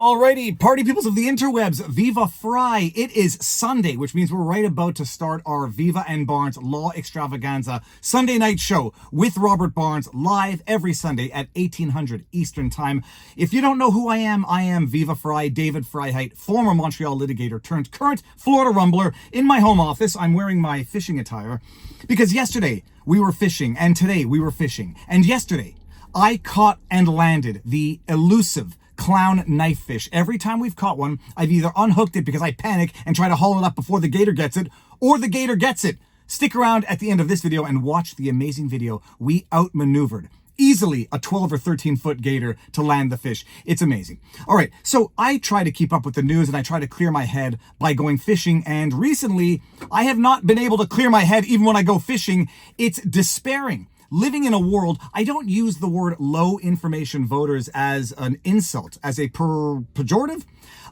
Alrighty, party peoples of the interwebs, Viva Frei. It is Sunday, which means we're right about to start our Viva and Barnes Law Extravaganza Sunday night show with Robert Barnes live every Sunday at 1800 Eastern Time. If you don't know who I am Viva Frei, David Freiheit, former Montreal litigator turned current Florida Rumbler. In my home office, I'm wearing my fishing attire because yesterday we were fishing and today we were fishing. And yesterday I caught and landed the elusive clown knife fish. Every time we've caught one, I've either unhooked it because I panic and try to haul it up before the gator gets it, or the gator gets it. Stick around at the end of this video and watch the amazing video. We outmaneuvered easily a 12 or 13 foot gator to land the fish. It's amazing. All right, so I try to keep up with the news and I try to clear my head by going fishing, and recently I have not been able to clear my head even when I go fishing. It's despairing. Living in a world, I don't use the word low information voters as an insult, as a pejorative.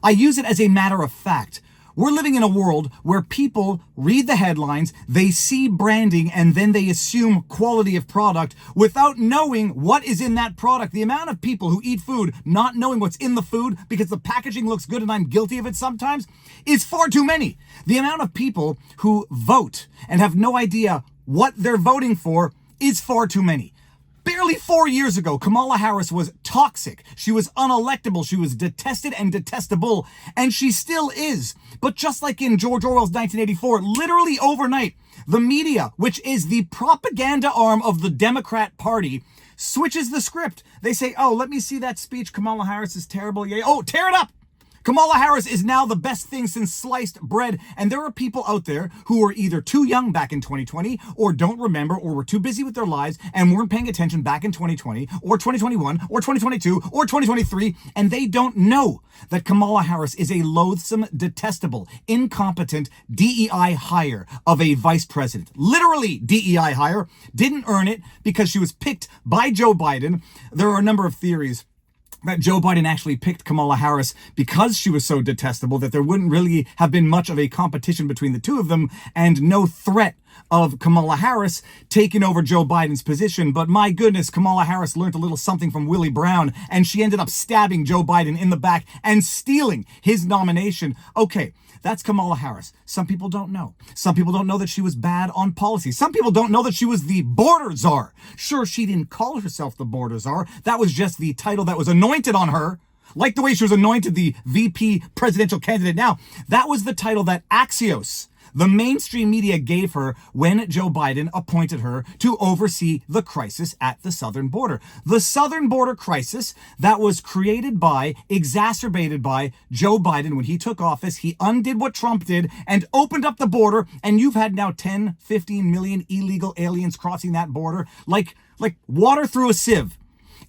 I use it as a matter of fact. We're living in a world where people read the headlines, they see branding, and then they assume quality of product without knowing what is in that product. The amount of people who eat food not knowing what's in the food because the packaging looks good, and I'm guilty of it sometimes, is far too many. The amount of people who vote and have no idea what they're voting for is far too many. Barely 4 years ago, Kamala Harris was toxic. She was unelectable. She was detested and detestable, and she still is. But just like in George Orwell's 1984, literally overnight, the media, which is the propaganda arm of the Democrat Party, switches the script. They say, oh, let me see that speech. Kamala Harris is terrible. Yeah. Oh, tear it up. Kamala Harris is now the best thing since sliced bread. And there are people out there who were either too young back in 2020 or don't remember or were too busy with their lives and weren't paying attention back in 2020 or 2021 or 2022 or 2023. And they don't know that Kamala Harris is a loathsome, detestable, incompetent DEI hire of a vice president. Literally DEI hire. Didn't earn it because she was picked by Joe Biden. There are a number of theories that Joe Biden actually picked Kamala Harris because she was so detestable that there wouldn't really have been much of a competition between the two of them and no threat of Kamala Harris taking over Joe Biden's position. But my goodness, Kamala Harris learned a little something from Willie Brown, and she ended up stabbing Joe Biden in the back and stealing his nomination. Okay, that's Kamala Harris. Some people don't know. Some people don't know that she was bad on policy. Some people don't know that she was the border czar. Sure, she didn't call herself the border czar. That was just the title that was anointed on her. Like the way she was anointed the VP presidential candidate now. That was the title that Axios, the mainstream media, gave her when Joe Biden appointed her to oversee the crisis at the southern border. The southern border crisis that was created by, exacerbated by Joe Biden when he took office. He undid what Trump did and opened up the border, and you've had now 10, 15 million illegal aliens crossing that border like water through a sieve.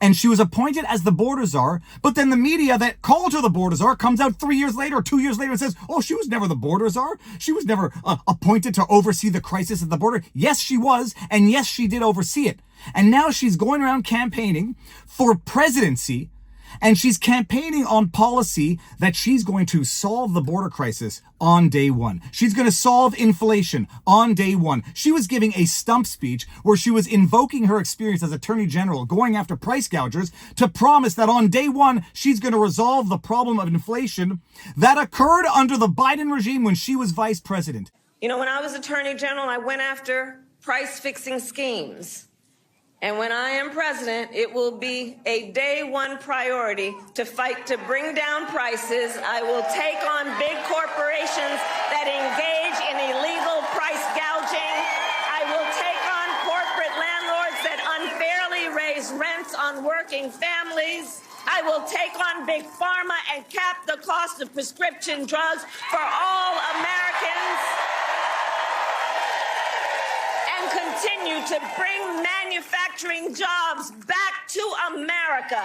And she was appointed as the border czar, but then the media that called her the border czar comes out 3 years later or 2 years later and says, oh, she was never the border czar. She was never appointed to oversee the crisis at the border. Yes, she was, and yes, she did oversee it. And now she's going around campaigning for presidency, and she's campaigning on policy that she's going to solve the border crisis on day one. She's going to solve inflation on day one. She was giving a stump speech where she was invoking her experience as Attorney General, going after price gougers, to promise that on day one, she's going to resolve the problem of inflation that occurred under the Biden regime when she was vice president. You know, when I was Attorney General, I went after price-fixing schemes. And when I am president, it will be a day one priority to fight to bring down prices. I will take on big corporations that engage in illegal price gouging. I will take on corporate landlords that unfairly raise rents on working families. I will take on big pharma and cap the cost of prescription drugs for all Americans. Continue to bring manufacturing jobs back to America.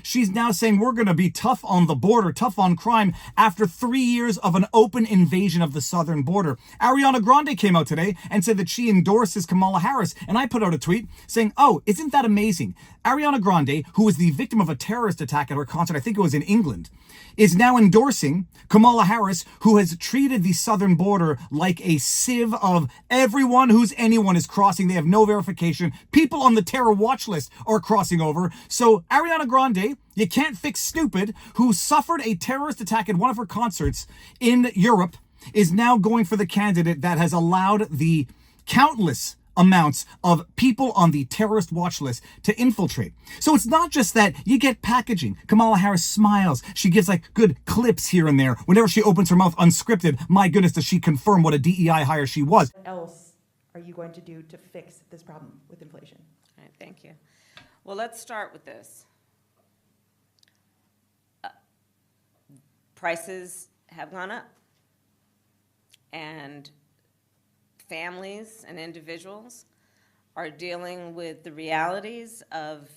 She's now saying we're going to be tough on the border, tough on crime, after 3 years of an open invasion of the southern border. Ariana Grande came out today and said that she endorses Kamala Harris. And I put out a tweet saying, oh, isn't that amazing? Ariana Grande, who was the victim of a terrorist attack at her concert, I think it was in England, is now endorsing Kamala Harris, who has treated the southern border like a sieve of everyone who's anyone is crossing. They have no verification. People on the terror watch list are crossing over. So Ariana Grande Frei, you can't fix stupid, who suffered a terrorist attack at one of her concerts in Europe, is now going for the candidate that has allowed the countless amounts of people on the terrorist watch list to infiltrate. So it's not just that you get packaging. Kamala Harris smiles. She gives like good clips here and there. Whenever she opens her mouth unscripted, my goodness, does she confirm what a DEI hire she was. What else are you going to do to fix this problem with inflation? All right, thank you. Well, let's start with this. Prices have gone up, and families and individuals are dealing with the realities of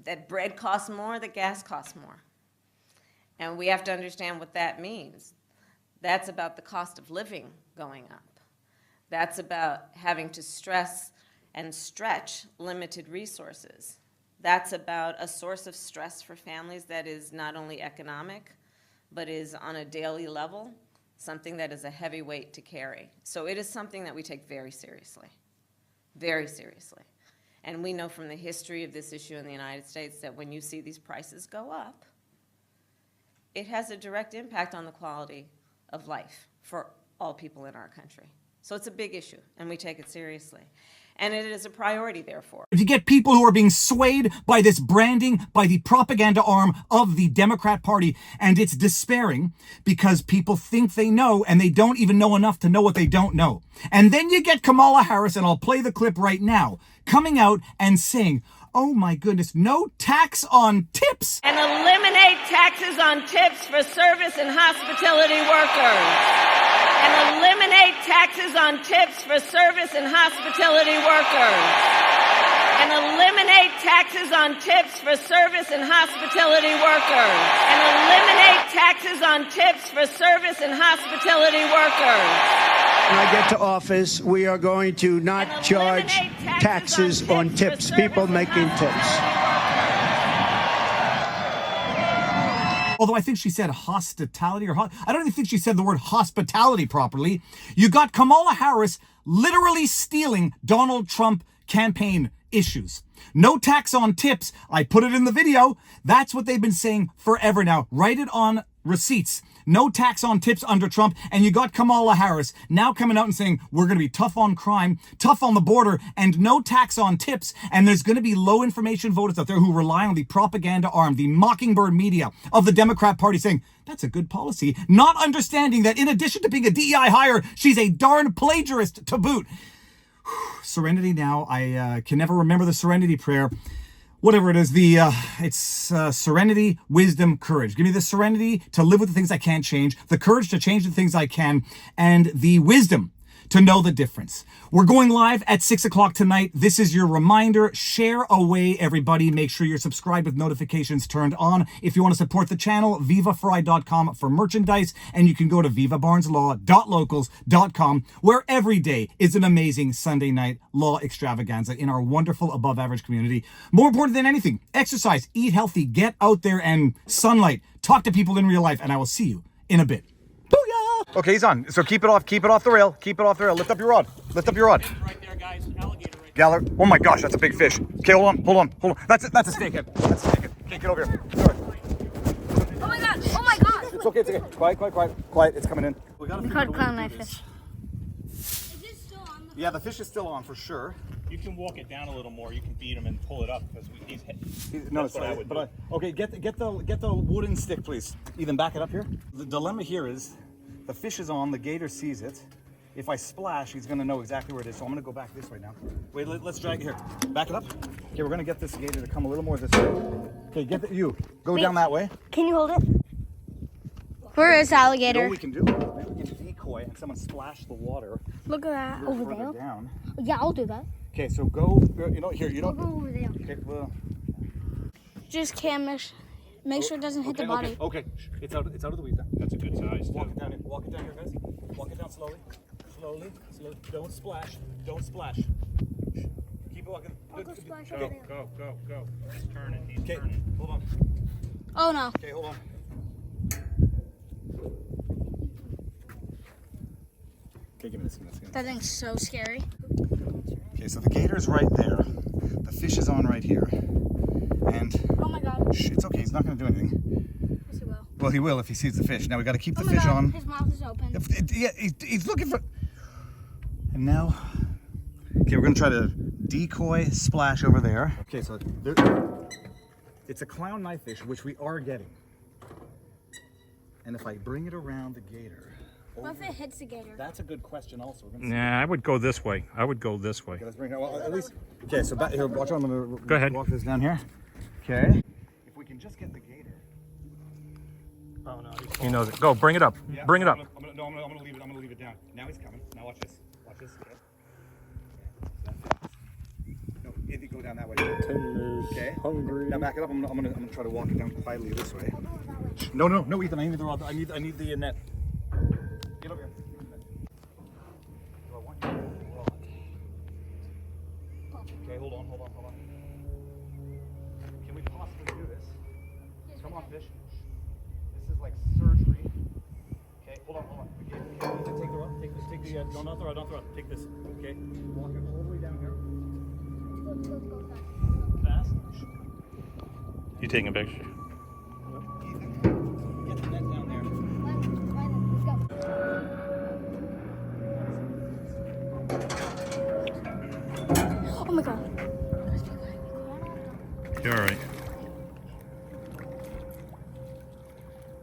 that bread costs more, that gas costs more. And we have to understand what that means. That's about the cost of living going up. That's about having to stress and stretch limited resources. That's about a source of stress for families that is not only economic, but is on a daily level, something that is a heavy weight to carry. So it is something that we take very seriously, very seriously. And we know from the history of this issue in the United States that when you see these prices go up, it has a direct impact on the quality of life for all people in our country. So it's a big issue, and we take it seriously. And it is a priority, therefore. If you get people who are being swayed by this branding, by the propaganda arm of the Democrat Party, and it's despairing because people think they know and they don't even know enough to know what they don't know. And then you get Kamala Harris, and I'll play the clip right now, coming out and saying, oh my goodness, no tax on tips. And eliminate taxes on tips for service and hospitality workers. And eliminate taxes on tips for service and hospitality workers. And eliminate taxes on tips for service and hospitality workers. And eliminate taxes on tips for service and hospitality workers. When I get to office, we are going to not charge taxes on tips, people making tips. Although I think she said hospitality or I don't even think she said the word hospitality properly. You got Kamala Harris literally stealing Donald Trump campaign issues. No tax on tips. I put it in the video. That's what they've been saying forever now. Write it on receipts. No tax on tips under Trump. And you got Kamala Harris now coming out and saying, we're going to be tough on crime, tough on the border, and no tax on tips. And there's going to be low information voters out there who rely on the propaganda arm, the mockingbird media of the Democrat Party saying, that's a good policy. Not understanding that in addition to being a DEI hire, she's a darn plagiarist to boot. Serenity now. I can never remember the serenity prayer. Whatever it is, it's serenity, wisdom, courage. Give me the serenity to live with the things I can't change, the courage to change the things I can, and the wisdom to know the difference. We're going live at 6 o'clock tonight. This is your reminder. Share away, everybody. Make sure you're subscribed with notifications turned on. If you want to support the channel, vivafrei.com for merchandise, and you can go to vivabarneslaw.locals.com, where every day is an amazing Sunday night law extravaganza in our wonderful above average community. More important than anything, exercise, eat healthy, get out there and sunlight, talk to people in real life, and I will see you in a bit. Booyah! Okay, he's on. So keep it off the rail. Keep it off the rail. Lift up your rod. Lift up your rod. Right there, guys. Alligator right Galler. Oh my gosh, that's a big fish. Okay, hold on. That's a snakehead. That's a snakehead. Okay, get over here. Sorry. Oh my god! Oh my god! It's okay. Quiet. It's coming in. We gotta figure out a way to clown do knife this. fish. Is it still on the Yeah, the fish is still on for sure. You can walk it down a little more. You can beat him and pull it up because No, that's what I would do. okay, get the wooden stick, please. Ethan, back it up here. The dilemma here is the fish is on. The gator sees it. If I splash, he's gonna know exactly where it is. So I'm gonna go back this way now. Wait, let's drag it here. Back it up. Okay, we're gonna get this gator to come a little more this way. Okay, go down that way. Can you hold it? Where is You know alligator? what we can do? Maybe we can decoy and someone splash the water Look at that a little over further there. down. Yeah, I'll do that. Okay, so go. You know, here. You I'll don't. go over there. Okay, well. Just can't make sure it doesn't hit the body. Okay. It's out of the weed now. That's a good size. Walk it down here. Walk it down here, guys. Walk it down slowly. Slowly. Don't splash. Keep walking. I'll go splash Go, over there. go. He's turning. Okay, hold on. Oh no. Okay, hold on. Okay, give me this. That thing's so scary. Okay, so the gator's right there. The fish is on right here. hand. Oh my god. Shh, it's okay. He's not going to do anything. Yes, he will. Well, he will if he sees the fish. Now we got to keep the Oh my fish god. on. His mouth is open. Yeah, he's looking for. And now, okay, we're gonna try to decoy splash over there. Okay, so it's a clown knifefish, which we are getting. And if I bring it around the gator, What if it hits the gator? that's a good question. Also, Nah, I would go this way. I would go this way. Okay, let's bring it. Well, at least. Okay, so back here. Watch. I'm gonna Go ahead. walk this down here. Okay. If we can just get the gator. Oh no, He knows it. Go, bring it up. yeah, Bring it up. I'm gonna leave it. I'm gonna leave it down. Now he's coming. Now watch this. Watch this. Okay. No, Andy, go down that way. Okay. Hungry. Now back it up. I'm gonna try to walk it down quietly this way. No, Ethan. I need the rod. I need the net. Get over here. Do I want your rod? Okay, hold on. Can we possibly do this? Come on, fish. This is like surgery. Okay, hold on. Okay, Ethan, take the rod. Take the. Don't throw it. Take this. Okay. Walk it all the way down here. Fast. You taking a picture? Ethan, get the net down there. Oh my god. You're all right.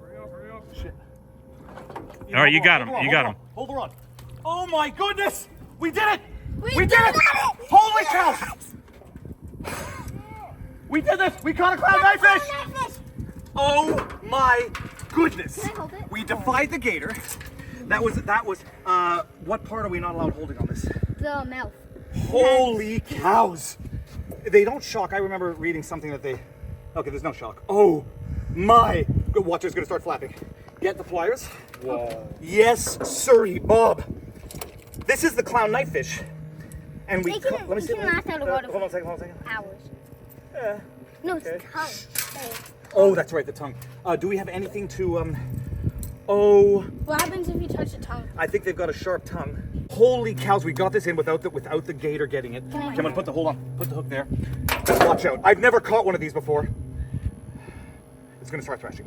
Hurry up. Shit. All right, you got him. You got him. Hold the rod. Oh my goodness! We did it! We did it! Holy cow! We did this! We caught a clown knifefish! Oh my goodness! Can I hold it? We defied the gator. That was. What part are we not allowed holding on this? The mouth. Holy cows! They don't shock. I remember reading something that they. Okay, there's no shock. Oh my! Good, watch, it's gonna start flapping. Get the pliers. Whoa. Yes, sirree, Bob. This is the clown knifefish, and we. They can- Let me see. they can last out of water Hold on a second. Hours. Yeah. No, it's Okay. tongue. Oh, that's right, the tongue. Do we have anything to Oh, What happens if you touch the tongue? I think they've got a sharp tongue. Holy cows, we got this in without the gator getting it. Can I- Come on, put the hook there. Just watch out. I've never caught one of these before. It's gonna start thrashing.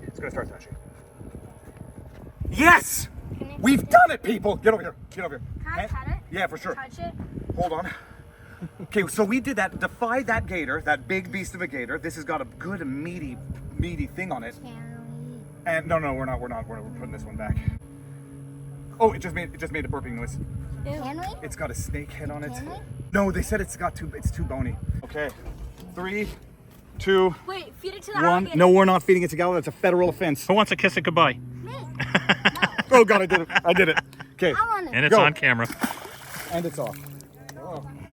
Yes! Can I- We've done it, people! Get over here. Can I pet it? Yeah, for sure. Touch it? Hold on. Okay, so we did that, defied that gator, that big beast of a gator. This has got a good and meaty thing on it. And no, we're not. We're putting this one back. Oh, it just made a burping noise. Can we? It's got a snake head on it. Can we? No, they said it's too bony. Okay, 3, 2, Wait, feed it to the 1. alligator. No, we're not feeding it to Gala. That's a federal offense. Who wants to kiss it goodbye? Me. Oh God, I did it. Okay, I want it. And it's Go. on camera. and it's off.